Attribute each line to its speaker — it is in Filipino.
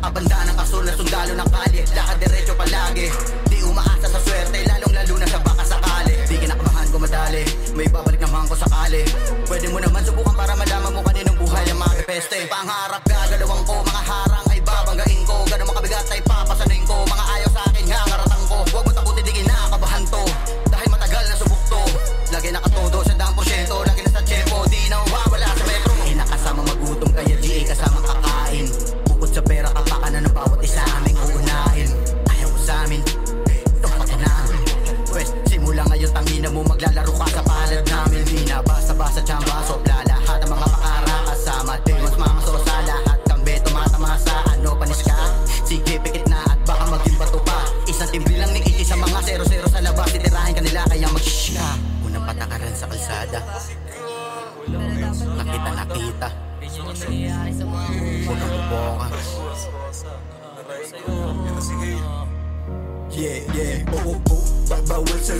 Speaker 1: nakabanda ng kasul na sundalo ng kalye. Lakad diretso palagi, di umaasa sa swerte, lalong lalo na sa baka sakali. Di kinakabahan ko madali, may babalik naman ko sakali. Pwede mo naman subukan para malaman mo kaninong buhay ang makipeste. Pangarap gagalawang ko, mga harang ay babanggain ko. Ganun makabigat ay papasanin ko, mga ayaw sa akin nga karatang ko. Huwag mo takutin, di kinakabahan to, dahil matagal na subok to. Lagi nakatodo, 100%, lagi na sa tsempo, di na mawawala sa metro. Nakasama magutom kaya GA kasama kakain. Bukod sa pera kapakanan ng bawat isa aming uunahin. Ayaw ko sa amin, tumpak na namin. Pwes, simula ngayon tangina mo, maglalaro ka sa palad namin. Di na basta-basta tsamba, sopla lahat ang mga pakara. Kasama demons, mga sosa, lahat kambe tumatama sa ano, panis ka. Sige, pikit na at baka maging bato pa. Isang timbre lang ni Iki sa mga 0-0 sa labas. Titirahin kanila kaya mag-shh ka. Unang patakaran sa kalsada, nakita huwag kang buboka. Yeah, yeah, bawal sa